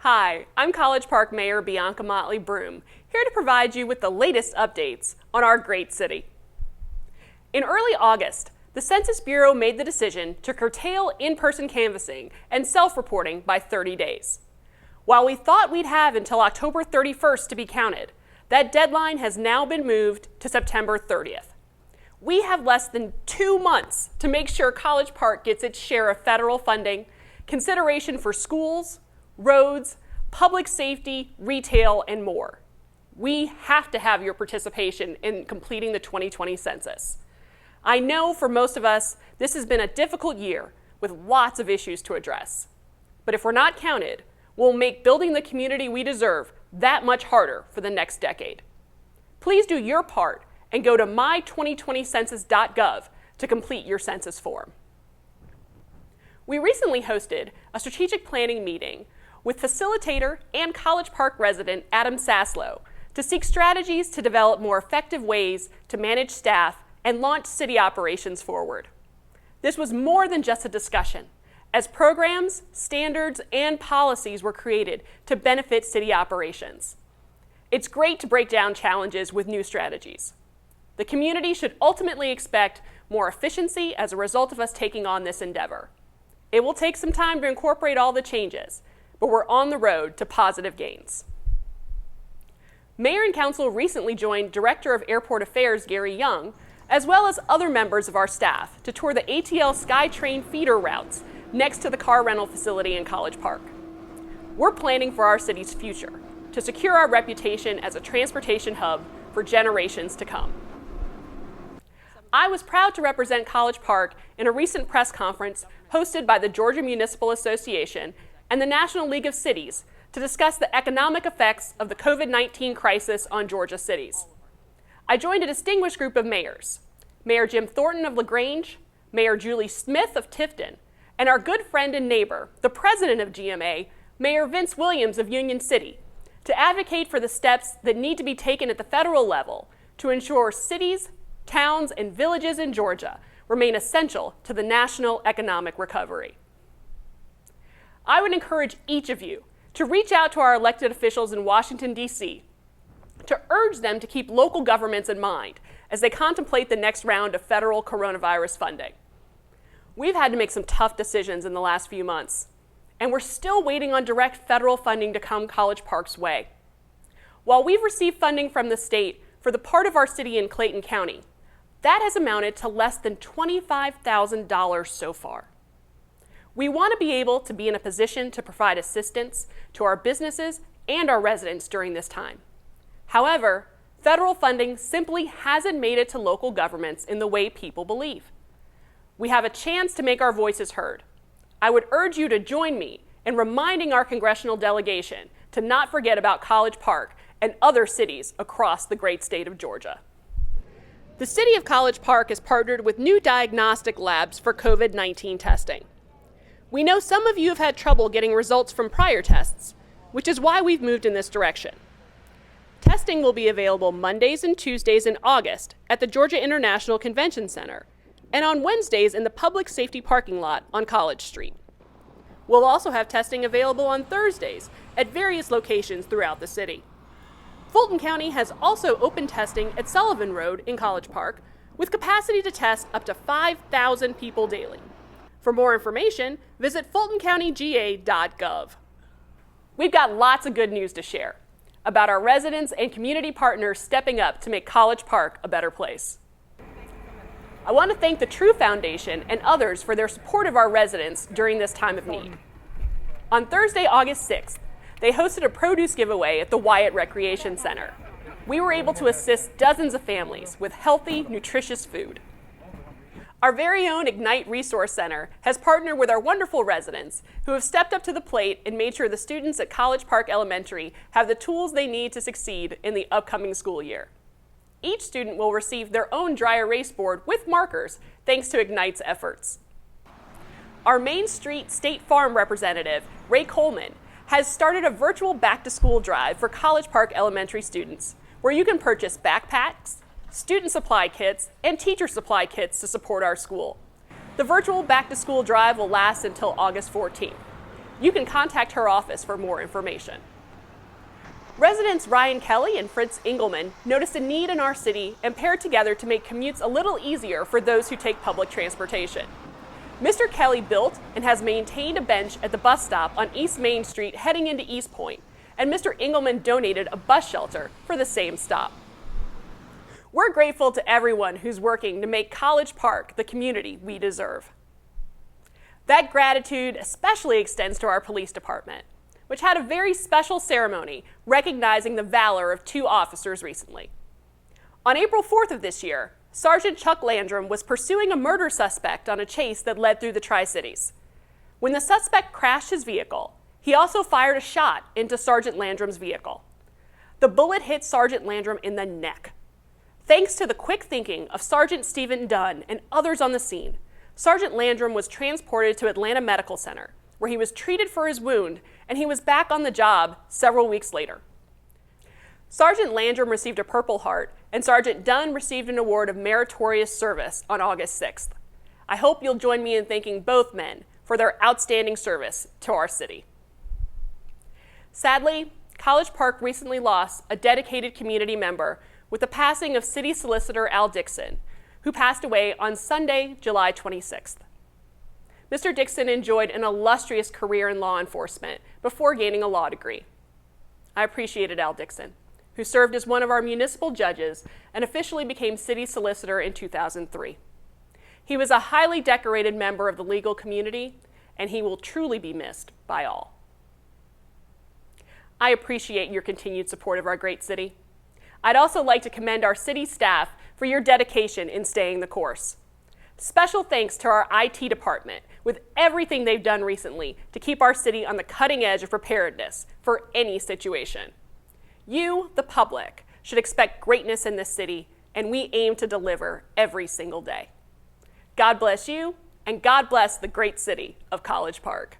Hi, I'm College Park Mayor Bianca Motley Broom, here to provide you with the latest updates on our great city. In early August, the Census Bureau made the decision to curtail in-person canvassing and self-reporting by 30 days. While we thought we'd have until October 31st to be counted, that deadline has now been moved to September 30th. We have less than 2 months to make sure College Park gets its share of federal funding, consideration for schools, roads, public safety, retail, and more. We have to have your participation in completing the 2020 census. I know for most of us, this has been a difficult year with lots of issues to address. But if we're not counted, we'll make building the community we deserve that much harder for the next decade. Please do your part and go to my2020census.gov to complete your census form. We recently hosted a strategic planning meeting with facilitator and College Park resident Adam Saslow to seek strategies to develop more effective ways to manage staff and launch city operations forward. This was more than just a discussion, as programs, standards, and policies were created to benefit city operations. It's great to break down challenges with new strategies. The community should ultimately expect more efficiency as a result of us taking on this endeavor. It will take some time to incorporate all the changes, but we're on the road to positive gains. Mayor and Council recently joined Director of Airport Affairs Gary Young, as well as other members of our staff, to tour the ATL SkyTrain feeder routes next to the car rental facility in College Park. We're planning for our city's future to secure our reputation as a transportation hub for generations to come. I was proud to represent College Park in a recent press conference hosted by the Georgia Municipal Association and the National League of Cities to discuss the economic effects of the COVID-19 crisis on Georgia cities. I joined a distinguished group of mayors, Mayor Jim Thornton of LaGrange, Mayor Julie Smith of Tifton, and our good friend and neighbor, the president of GMA, Mayor Vince Williams of Union City, to advocate for the steps that need to be taken at the federal level to ensure cities, towns, and villages in Georgia remain essential to the national economic recovery. I would encourage each of you to reach out to our elected officials in Washington, D.C., to urge them to keep local governments in mind as they contemplate the next round of federal coronavirus funding. We've had to make some tough decisions in the last few months, and we're still waiting on direct federal funding to come College Park's way. While we've received funding from the state for the part of our city in Clayton County, that has amounted to less than $25,000 so far. We want to be able to be in a position to provide assistance to our businesses and our residents during this time. However, federal funding simply hasn't made it to local governments in the way people believe. We have a chance to make our voices heard. I would urge you to join me in reminding our congressional delegation to not forget about College Park and other cities across the great state of Georgia. The City of College Park has partnered with new diagnostic labs for COVID-19 testing. We know some of you have had trouble getting results from prior tests, which is why we've moved in this direction. Testing will be available Mondays and Tuesdays in August at the Georgia International Convention Center and on Wednesdays in the public safety parking lot on College Street. We'll also have testing available on Thursdays at various locations throughout the city. Fulton County has also opened testing at Sullivan Road in College Park with capacity to test up to 5,000 people daily. For more information, visit fultoncountyga.gov. We've got lots of good news to share about our residents and community partners stepping up to make College Park a better place. I want to thank the True Foundation and others for their support of our residents during this time of need. On Thursday, August 6th, they hosted a produce giveaway at the Wyatt Recreation Center. We were able to assist dozens of families with healthy, nutritious food. Our very own Ignite Resource Center has partnered with our wonderful residents who have stepped up to the plate and made sure the students at College Park Elementary have the tools they need to succeed in the upcoming school year. Each student will receive their own dry erase board with markers thanks to Ignite's efforts. Our Main Street State Farm representative, Ray Coleman, has started a virtual back-to-school drive for College Park Elementary students where you can purchase backpacks, student supply kits, and teacher supply kits to support our school. The virtual back-to-school drive will last until August 14th. You can contact her office for more information. Residents Ryan Kelly and Fritz Engelman noticed a need in our city and paired together to make commutes a little easier for those who take public transportation. Mr. Kelly built and has maintained a bench at the bus stop on East Main Street heading into East Point, and Mr. Engelman donated a bus shelter for the same stop. We're grateful to everyone who's working to make College Park the community we deserve. That gratitude especially extends to our police department, which had a very special ceremony recognizing the valor of 2 officers recently. On April 4th of this year, Sergeant Chuck Landrum was pursuing a murder suspect on a chase that led through the Tri-Cities. When the suspect crashed his vehicle, he also fired a shot into Sergeant Landrum's vehicle. The bullet hit Sergeant Landrum in the neck. Thanks to the quick thinking of Sergeant Stephen Dunn and others on the scene, Sergeant Landrum was transported to Atlanta Medical Center, where he was treated for his wound, and he was back on the job several weeks later. Sergeant Landrum received a Purple Heart, and Sergeant Dunn received an award of meritorious service on August 6th. I hope you'll join me in thanking both men for their outstanding service to our city. Sadly, College Park recently lost a dedicated community member with the passing of City Solicitor Al Dixon, who passed away on Sunday, July 26th. Mr. Dixon enjoyed an illustrious career in law enforcement before gaining a law degree. I appreciated Al Dixon, who served as one of our municipal judges and officially became city solicitor in 2003. He was a highly decorated member of the legal community, and he will truly be missed by all. I appreciate your continued support of our great city. I'd also like to commend our city staff for your dedication in staying the course. Special thanks to our IT department with everything they've done recently to keep our city on the cutting edge of preparedness for any situation. You, the public, should expect greatness in this city, and we aim to deliver every single day. God bless you, and God bless the great city of College Park.